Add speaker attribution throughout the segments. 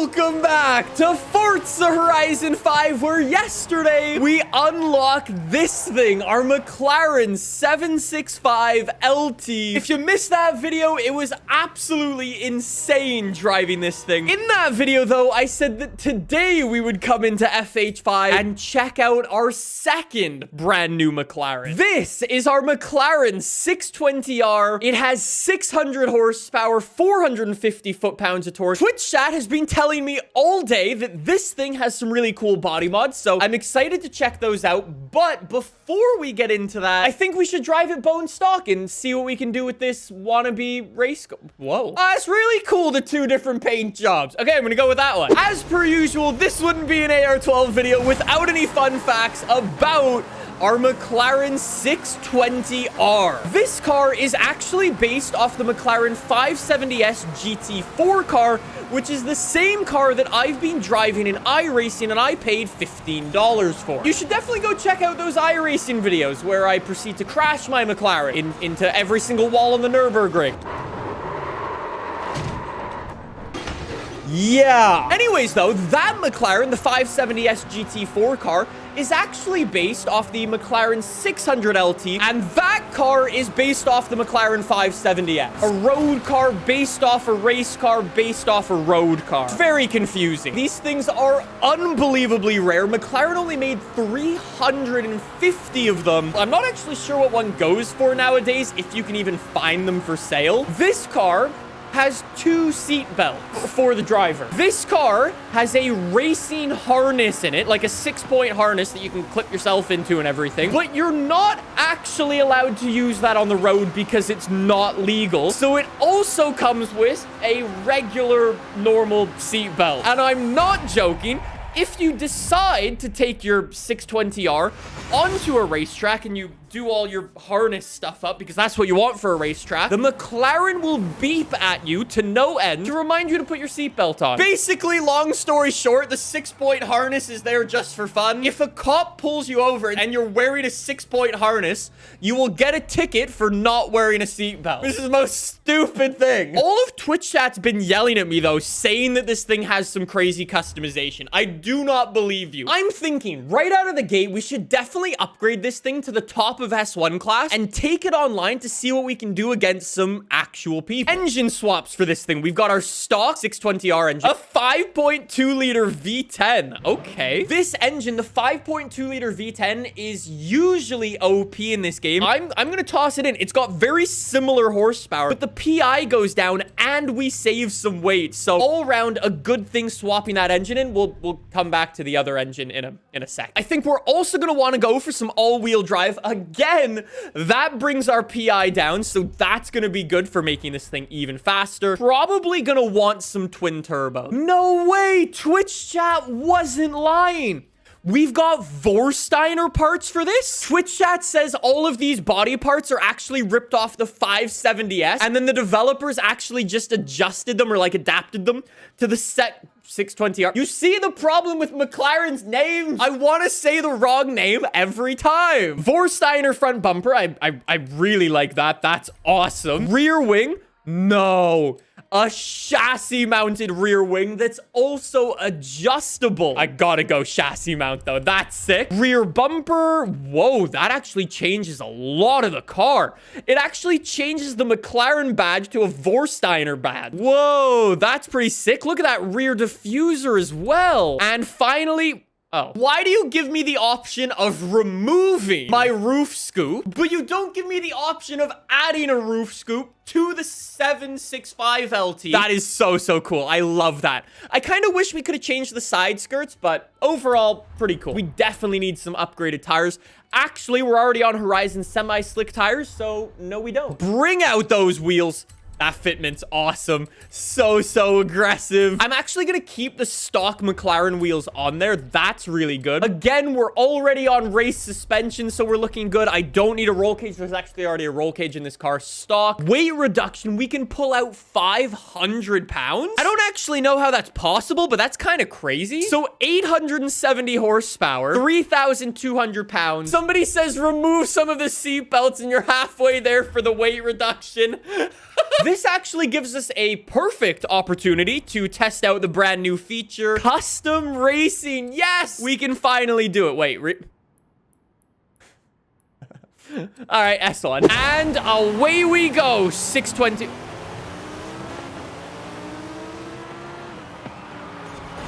Speaker 1: Welcome back to Forza Horizon 5, where yesterday we unlocked this thing, our McLaren 765 LT. If you missed that video, it was absolutely insane driving this thing. In that video, though, I said that today we would come into FH5 and check out our second brand new McLaren. This is our McLaren 620R. It has 600 horsepower, 450 foot-pounds of torque. Twitch chat has been telling me all day that this thing has some really cool body mods, so I'm excited to check those out. But before we get into that, I think we should drive it bone stock and see what we can do with this wannabe race car. Whoa. It's really cool, the two different paint jobs. Okay, I'm gonna go with that one. As per usual, this wouldn't be an AR12 video without any fun facts about our McLaren 620R. This car is actually based off the McLaren 570S GT4 car, which is the same car that I've been driving in iRacing and I paid $15 for. You should definitely go check out those iRacing videos where I proceed to crash my McLaren into every single wall on the Nürburgring. Yeah. Anyways, though, that McLaren, the 570S GT4 car, is actually based off the McLaren 600 LT, and that car is based off the McLaren 570S. A road car based off a race car based off a road car. Very confusing. These things are unbelievably rare. McLaren only made 350 of them. I'm not actually sure what one goes for nowadays, if you can even find them for sale. This car has 2 seat belts for the driver. This car has a racing harness in it, like a 6-point harness that you can clip yourself into and everything, but you're not actually allowed to use that on the road because it's not legal. So it also comes with a regular, normal seat belt. And I'm not joking. If you decide to take your 620R onto a racetrack and you do all your harness stuff up, because that's what you want for a racetrack, the McLaren will beep at you to no end to remind you to put your seatbelt on. Basically, long story short, the 6-point harness is there just for fun. If a cop pulls you over and you're wearing a 6-point harness, you will get a ticket for not wearing a seatbelt. This is the most stupid thing. All of Twitch chat's been yelling at me, though, saying that this thing has some crazy customization. I do not believe you. I'm thinking right out of the gate, we should definitely upgrade this thing to the top of S1 class and take it online to see what we can do against some actual people. Engine swaps for this thing. We've got our stock 620R engine, a 5.2 liter V10. Okay. This engine, the 5.2 liter V10, is usually OP in this game. I'm gonna toss it in. It's got very similar horsepower, but the PI goes down and we save some weight. So all around, a good thing swapping that engine in. We'll come back to the other engine in a sec. I think we're also gonna want to go for some all-wheel drive again. That brings our PI down, so that's gonna be good for making this thing even faster. Probably gonna want some twin turbo. No way, Twitch chat wasn't lying. We've got Vorsteiner parts for this. Twitch chat says all of these body parts are actually ripped off the 570S, and then the developers actually just adjusted them or like adapted them to the set 620R. You see the problem with McLaren's name? I want to say the wrong name every time. Vorsteiner front bumper. I really like that. That's awesome. Rear wing. No. A chassis mounted rear wing that's also adjustable. I gotta go chassis mount though. That's sick. Rear bumper. Whoa, that actually changes a lot of the car. It actually changes the McLaren badge to a Vorsteiner badge. Whoa, that's pretty sick. Look at that rear diffuser as well. And finally, oh, why do you give me the option of removing my roof scoop, but you don't give me the option of adding a roof scoop to the 765 LT? That is so cool. I love that. I kind of wish we could have changed the side skirts, but overall, pretty cool. We definitely need some upgraded tires. Actually, we're already on Horizon semi-slick tires, so no, we don't. Bring out those wheels. That fitment's awesome. So aggressive. I'm actually gonna keep the stock McLaren wheels on there. That's really good. Again, we're already on race suspension, so we're looking good. I don't need a roll cage. There's actually already a roll cage in this car. Stock. Weight reduction. We can pull out 500 pounds. I don't actually know how that's possible, but that's kind of crazy. So 870 horsepower, 3,200 pounds. Somebody says remove some of the seat belts and you're halfway there for the weight reduction. this actually gives us a perfect opportunity to test out the brand new feature, custom racing. Yes, we can finally do it. Wait, all right, S1. And away we go. 620.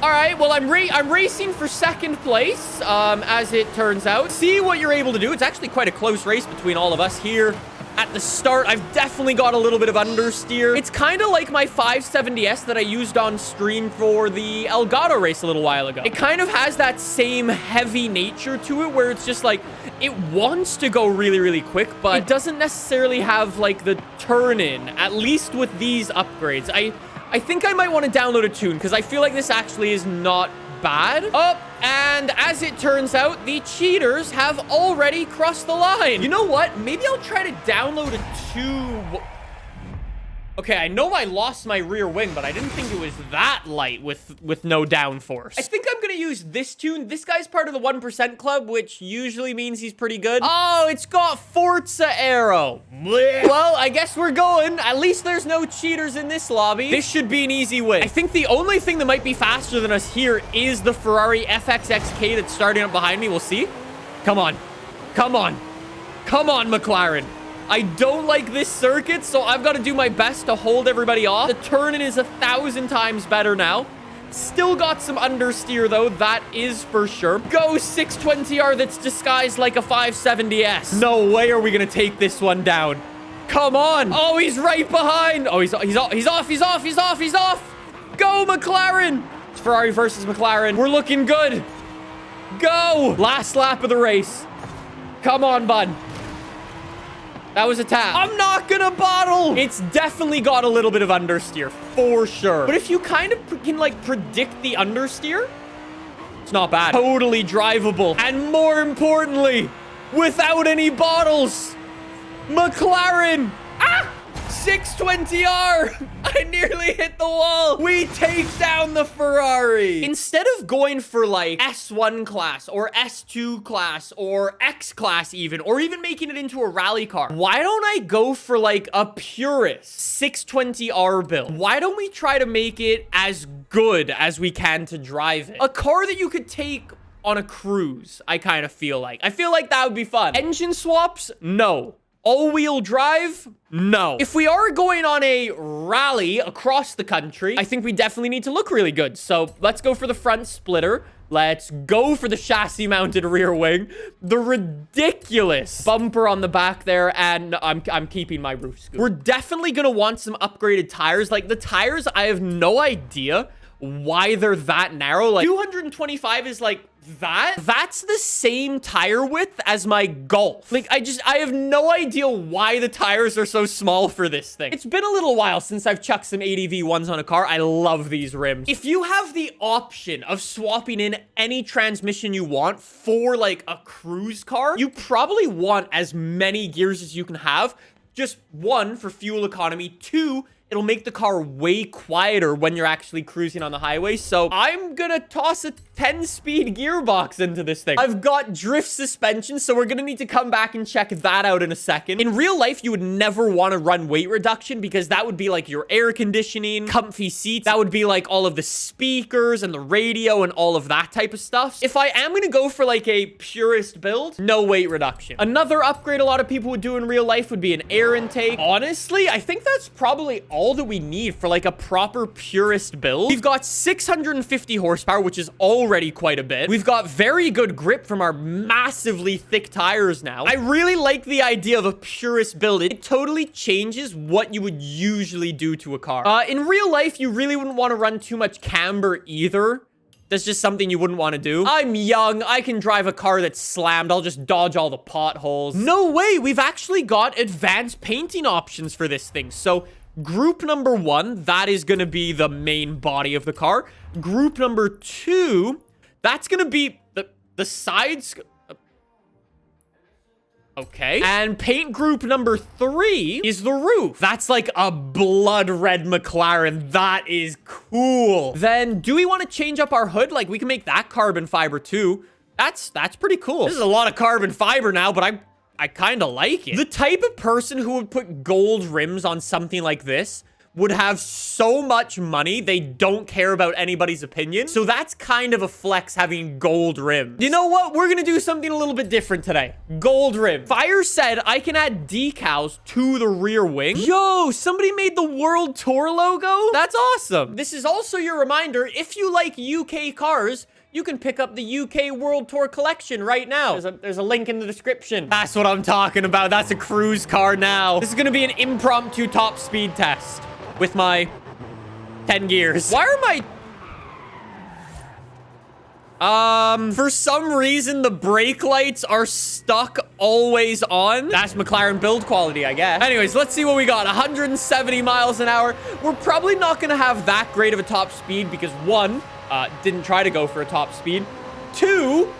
Speaker 1: All right, well, I'm racing for second place, as it turns out. See what you're able to do. It's actually quite a close race between all of us here. At the start, I've definitely got a little bit of understeer. It's kind of like my 570S that I used on stream for the Elgato race a little while ago. It kind of has that same heavy nature to it where it's just like, it wants to go really, really quick, but it doesn't necessarily have like the turn in, at least with these upgrades. I think I might want to download a tune because I feel like this actually is not bad. Oh, and as it turns out, the cheaters have already crossed the line. You know what? Maybe I'll try to download a tune. Okay, I know I lost my rear wing, but I didn't think it was that light with no downforce. I think I'm gonna use this tune. This guy's part of the 1% club, which usually means he's pretty good. Oh, it's got Forza Aero. Blech. Well, I guess we're going. At least there's no cheaters in this lobby. This should be an easy win. I think the only thing that might be faster than us here is the Ferrari FXXK that's starting up behind me. We'll see. Come on. Come on. Come on, McLaren. I don't like this circuit, so I've got to do my best to hold everybody off. The turn-in is 1,000 times better now. Still got some understeer, though. That is for sure. Go 620R that's disguised like a 570S. No way are we going to take this one down. Come on. Oh, he's right behind. Oh, he's off. Go, McLaren. It's Ferrari versus McLaren. We're looking good. Go. Last lap of the race. Come on, bud. That was a tap. I'm not gonna bottle. It's definitely got a little bit of understeer, for sure. But if you kind of can, like, predict the understeer, it's not bad. Totally drivable. And more importantly, without any bottles. McLaren. Ah! 620R. I nearly hit the wall. We take down the Ferrari. Instead of going for like S1 class or S2 class or X class even, or even making it into a rally car, why don't I go for like a Purist 620R build? Why don't we try to make it as good as we can to drive it? A car that you could take on a cruise, I kind of feel like. I feel like that would be fun. Engine swaps? No. All-wheel drive? No. If we are going on a rally across the country, I think we definitely need to look really good. So let's go for the front splitter. Let's go for the chassis-mounted rear wing. The ridiculous bumper on the back there, and I'm keeping my roof scoop. We're definitely gonna want some upgraded tires. Like, the tires, I have no idea why they're that narrow. Like, 225 is like that's the same tire width as my Golf. Like, I have no idea why the tires are so small for this thing. It's been a little while since I've chucked some ADV ones on a car. I love these rims. If you have the option of swapping in any transmission you want for like a cruise car, you probably want as many gears as you can have. Just one, for fuel economy. Two, it'll make the car way quieter when you're actually cruising on the highway. So I'm gonna toss a 10-speed gearbox into this thing. I've got drift suspension, so we're gonna need to come back and check that out in a second. In real life, you would never want to run weight reduction because that would be like your air conditioning, comfy seats. That would be like all of the speakers and the radio and all of that type of stuff. If I am gonna go for like a Purist build, no weight reduction. Another upgrade a lot of people would do in real life would be an air intake. Honestly, I think that's probably all that we need for like a proper Purist build. We've got 650 horsepower, which is already quite a bit. We've got very good grip from our massively thick tires now. I really like the idea of a Purist build. It totally changes what you would usually do to a car. In real life, you really wouldn't want to run too much camber either. That's just something you wouldn't want to do. I'm young. I can drive a car that's slammed. I'll just dodge all the potholes. No way. We've actually got advanced painting options for this thing. So group number 1, that is going to be the main body of the car. Group number 2, that's going to be the sides. Okay. And paint group number 3 is the roof. That's like a blood red McLaren. That is cool. Then do we want to change up our hood? Like, we can make that carbon fiber too. That's pretty cool. This is a lot of carbon fiber now, but I kind of like it. The type of person who would put gold rims on something like this would have so much money, they don't care about anybody's opinion. So that's kind of a flex, having gold rims. You know what? We're gonna do something a little bit different today. Gold rim. Fire said I can add decals to the rear wing. Yo, somebody made the World Tour logo? That's awesome. This is also your reminder, if you like UK cars, you can pick up the UK World Tour collection right now. There's a link in the description. That's what I'm talking about. That's a cruise car now. This is gonna be an impromptu top speed test with my 10 gears. Why are my... for some reason, the brake lights are stuck always on. That's McLaren build quality, I guess. Anyways, let's see what we got. 170 miles an hour. We're probably not gonna have that great of a top speed because one, didn't try to go for a top speed. Two,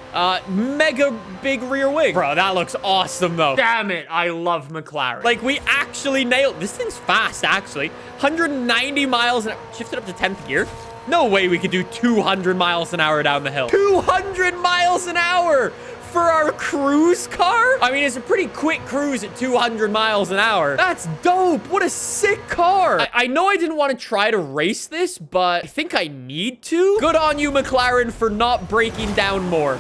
Speaker 1: mega big rear wing. Bro, that looks awesome, though. Damn it, I love McLaren. Like, we actually nailed... This thing's fast, actually. 190 miles an hour. Shifted up to 10th gear. No way we could do 200 miles an hour down the hill. 200 miles an hour for our cruise car? I mean, it's a pretty quick cruise at 200 miles an hour. That's dope. What a sick car. I know I didn't want to try to race this, but I think I need to. Good on you, McLaren, for not breaking down more.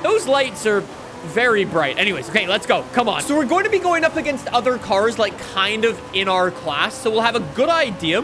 Speaker 1: Those lights are very bright. Anyways, okay, let's go. Come on. So we're going to be going up against other cars, like, kind of in our class. So we'll have a good idea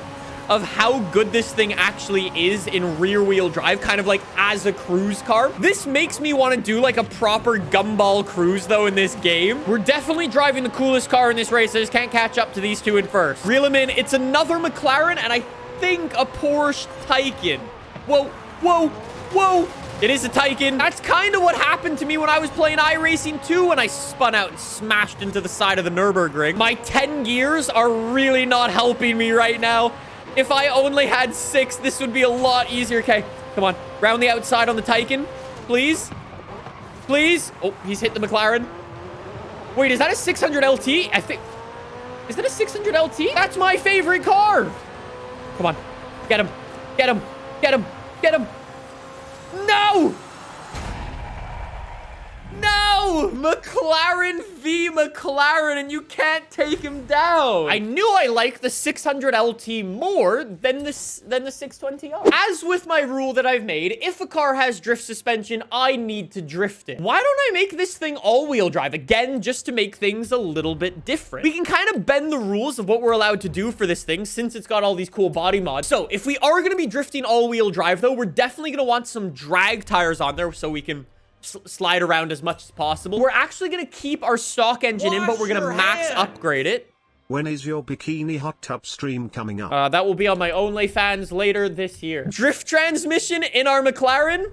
Speaker 1: of how good this thing actually is in rear-wheel drive, kind of like as a cruise car. This makes me want to do like a proper gumball cruise, though, in this game. We're definitely driving the coolest car in this race. I just can't catch up to these two in first. Reel them in. It's another McLaren, and I think a Porsche Taycan. Whoa, whoa, whoa. It is a Taycan. That's kind of what happened to me when I was playing iRacing 2 when I spun out and smashed into the side of the Nürburgring. My 10 gears are really not helping me right now. If I only had 6, this would be a lot easier. Okay, come on. Round the outside on the Taycan. Please. Please. Oh, he's hit the McLaren. Wait, is that a 600 LT? I think... Is that a 600 LT? That's my favorite car. Come on. Get him. Get him. Get him. Get him. No! No! McLaren v McLaren, and you can't take him down. I knew I liked the 600 LT more than the 620R. As with my rule that I've made, if a car has drift suspension, I need to drift it. Why don't I make this thing all-wheel drive? Again, just to make things a little bit different. We can kind of bend the rules of what we're allowed to do for this thing since it's got all these cool body mods. So if we are going to be drifting all-wheel drive, though, we're definitely going to want some drag tires on there so we can slide around as much as possible. We're actually going to keep our stock engine in, but we're going to max upgrade it.
Speaker 2: When is your bikini hot tub stream coming up?
Speaker 1: That will be on my OnlyFans later this year. Drift transmission in our McLaren?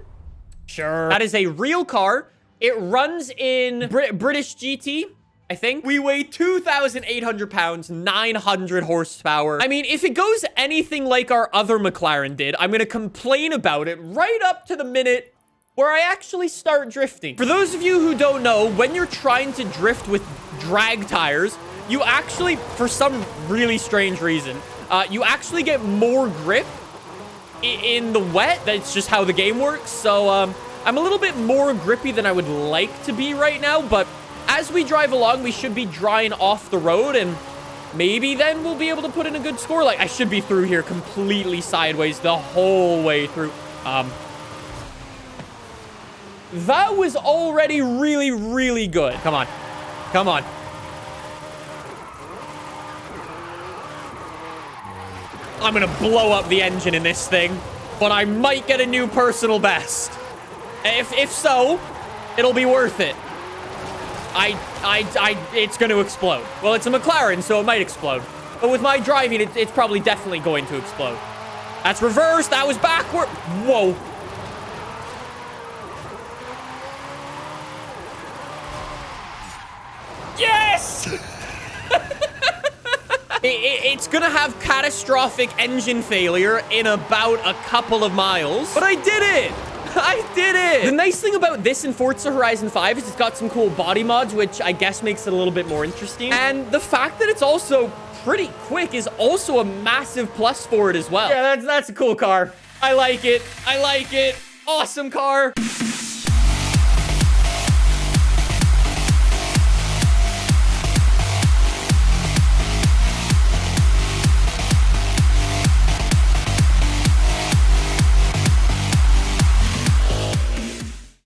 Speaker 1: Sure. That is a real car. It runs in British GT, I think. We weigh 2,800 pounds, 900 horsepower. I mean, if it goes anything like our other McLaren did, I'm going to complain about it right up to the minute where I actually start drifting. For those of you who don't know, when you're trying to drift with drag tires, you actually, for some really strange reason, you actually get more grip in the wet. That's just how the game works. So I'm a little bit more grippy than I would like to be right now, but as we drive along, we should be drying off the road, and maybe then we'll be able to put in a good score. Like, I should be through here completely sideways the whole way through. That was already really, really good. Come on. Come on. I'm gonna blow up the engine in this thing, but I might get a new personal best. If so, it'll be worth it. It's gonna explode. Well, it's a McLaren, so it might explode. But with my driving, it's probably definitely going to explode. That's reverse. That was backward. Whoa. Yes! It's gonna have catastrophic engine failure in about a couple of miles. But I did it! I did it! The nice thing about this in Forza Horizon 5 is it's got some cool body mods, which I guess makes it a little bit more interesting. And the fact that it's also pretty quick is also a massive plus for it as well. Yeah, that's a cool car. I like it. I like it. Awesome car.